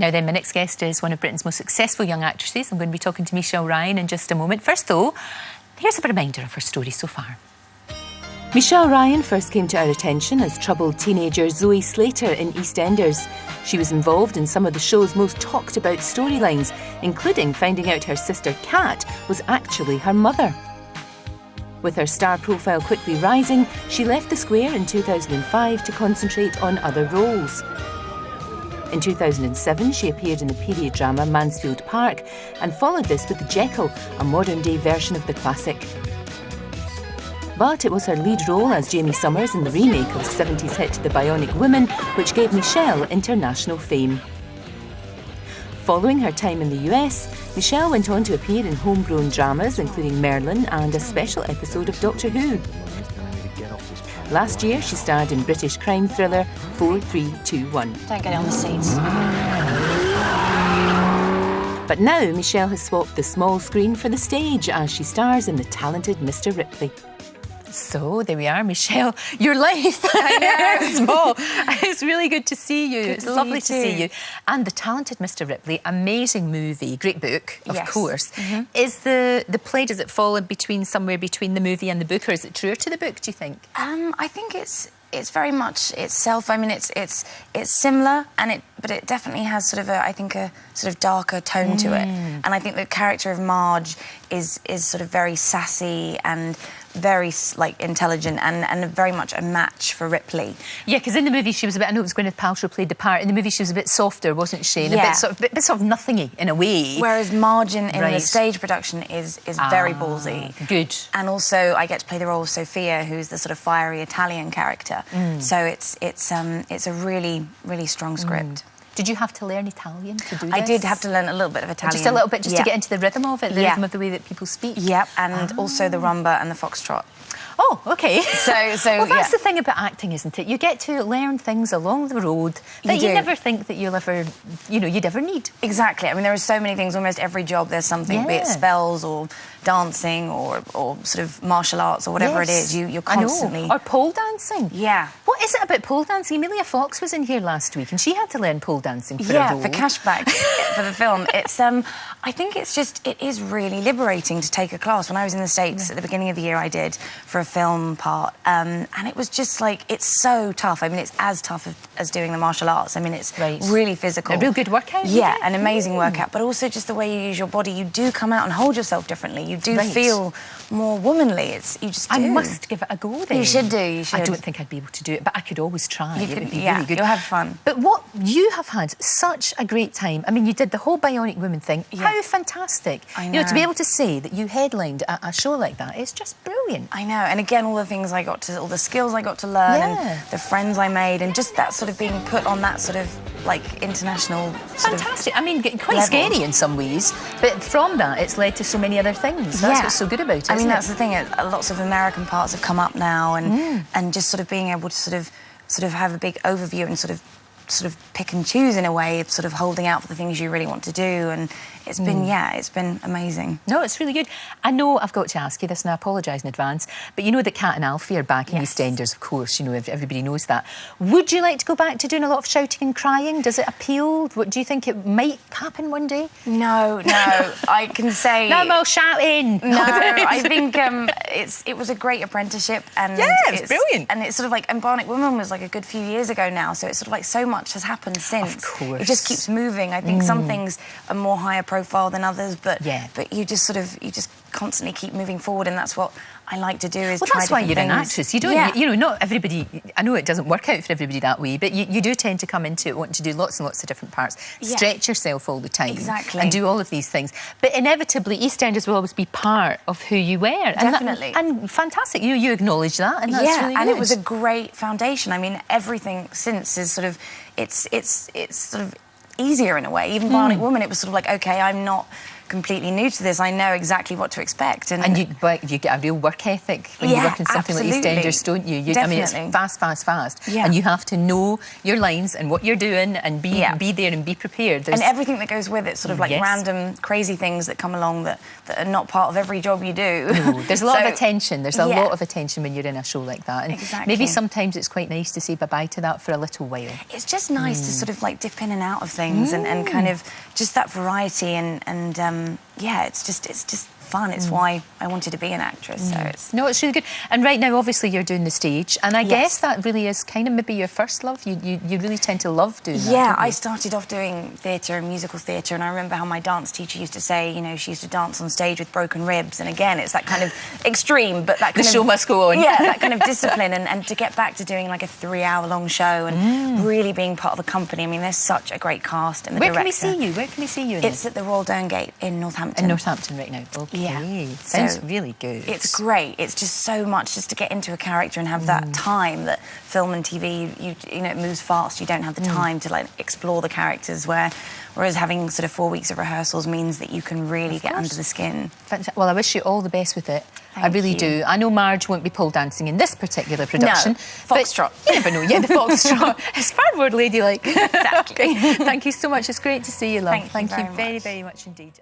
Now then, my next guest is one of Britain's most successful young actresses. I'm going to be talking to Michelle Ryan in just a moment. First though, here's a reminder of her story so far. Michelle Ryan first came to our attention as troubled teenager Zoe Slater in EastEnders. She was involved in some of the show's most talked about storylines, including finding out her sister Kat was actually her mother. With her star profile quickly rising, she left the square in 2005 to concentrate on other roles. In 2007, she appeared in the period drama Mansfield Park and followed this with Jekyll, a modern-day version of the classic. But it was her lead role as Jamie Summers in the remake of 70s hit The Bionic Woman which gave Michelle international fame. Following her time in the US, Michelle went on to appear in homegrown dramas including Merlin and a special episode of Doctor Who. Last year, she starred in British crime thriller 4321. Don't get on the seats. But now Michelle has swapped the small screen for the stage as she stars in The Talented Mr. Ripley. So, there we are, Michelle. Your life. I know. Small. It's really good to see you. Good it's to lovely see you to see you. And The Talented Mr. Ripley, amazing movie, great book, of course. Is the play, does it fall in between, somewhere between the movie and the book, or is it truer to the book, do you think? I think it's very much itself. I mean, it's similar, but it definitely has sort of a sort of darker tone to it. And I think the character of Marge is sort of very sassy and very intelligent and very much a match for Ripley. Yeah, because in the movie she was a bit, I know it was Gwyneth Paltrow played the part, in the movie she was a bit softer, wasn't she? And a bit sort of nothingy in a way. Whereas Marge in the stage production is very ballsy. Good. And also I get to play the role of Sophia, who's the sort of fiery Italian character. So it's a really, really strong script. Did you have to learn Italian to do this? I did have to learn a little bit of Italian. Just a little bit, just to get into the rhythm of it, the rhythm of the way that people speak. Yep, and also the rumba and the foxtrot. Oh, OK. So well, that's the thing about acting, isn't it? You get to learn things along the road that you never think that you'll ever, you'd ever need. Exactly. I mean, there are so many things. Almost every job there's something, be it spells or dancing or sort of martial arts or whatever it is. You're constantly... Or pole dancing. Yeah. What is it about pole dancing? Amelia Fox was in here last week and she had to learn pole dancing for a role. For Cashback, for the film. It's I think it is really liberating to take a class. When I was in the States at the beginning of the year, I did for a film part, and it was just like, it's so tough. I mean, it's as tough as doing the martial arts. I mean, it's really physical. A real good workout. Yeah, an amazing workout, but also just the way you use your body. You do come out and hold yourself differently. You do feel more womanly. You just do. I must give it a go then. You should do, you should. I don't think I'd be able to do it, but I could always try. It would be really good. You'll have fun. But what, you have had such a great time. I mean, you did the whole Bionic Woman thing. How fantastic. I know. To be able to say that you headlined a show like that is just brilliant. I know, and again, all the things all the skills I got to learn and the friends I made, and just that sort of being put on that sort of, international Fantastic. I mean, quite scary in some ways, but from that, it's led to so many other things. That's what's so good about it, I mean, that's the thing. Lots of American parts have come up now, and just sort of being able to sort of have a big overview and sort of pick and choose in a way, sort of holding out for the things you really want to do, and it's been it's been amazing. No, it's really good. I know I've got to ask you this, and I apologise in advance, but you know that Kat and Alfie are back in EastEnders, of course. Everybody knows that. Would you like to go back to doing a lot of shouting and crying? Does it appeal? What do you think it might happen one day? No, I can say no more shouting. No, I think it was a great apprenticeship, and it's brilliant. And it's sort of and Bionic Woman was a good few years ago now, so it's sort of so much has happened since. Of course. It just keeps moving. I think some things are more higher profile than others, but you just constantly keep moving forward, and that's what I like to do. Is that's why you're an actress. You don't, not everybody. I know it doesn't work out for everybody that way, but you do tend to come into it wanting to do lots and lots of different parts, stretch yourself all the time, and do all of these things. But inevitably, EastEnders will always be part of who you were. Definitely, and fantastic. You acknowledge that, and that's really good. And it was a great foundation. I mean, everything since is sort of it's sort of easier in a way. Even Bionic Woman, it was sort of okay, I'm not completely new to this, I know exactly what to expect. And you get a real work ethic when you work in something like EastEnders, don't you? I mean, it's fast, fast, fast. Yeah. And you have to know your lines and what you're doing and be there and be prepared. And everything that goes with it, sort of like random, crazy things that come along that are not part of every job you do. No, there's a lot of attention. There's a lot of attention when you're in a show like that. And maybe sometimes it's quite nice to say bye-bye to that for a little while. It's just nice to sort of like dip in and out of things and kind of just that variety and yeah, it's just fun. It's why I wanted to be an actress. So it's... No, it's really good. And right now, obviously, you're doing the stage, and I guess that really is kind of maybe your first love. You really tend to love doing that. Yeah, I started off doing theatre and musical theatre, and I remember how my dance teacher used to say, you know, she used to dance on stage with broken ribs, and again, it's that kind of extreme, but that kind the show must go on. Yeah, that kind of discipline, and to get back to doing like a 3-hour-long show and really being part of the company. I mean, there's such a great cast and the director. Where can we see you? Where can we see you? It's at the Royal Derngate in Northampton. In Northampton right now. Okay. Yeah. Sounds really good. It's great. It's just so much just to get into a character and have that time that film and TV, you know, it moves fast. You don't have the time to like explore the characters. Whereas having sort of 4 weeks of rehearsals means that you can really get under the skin. Well, I wish you all the best with it. Thank I really you. do. I know Marge won't be pole dancing in this particular production. No, foxtrot. You never know. Yeah, the foxtrot. It's far more ladylike. Exactly. Okay. Thank you so much. It's great to see you, love. Thank you very, very much indeed.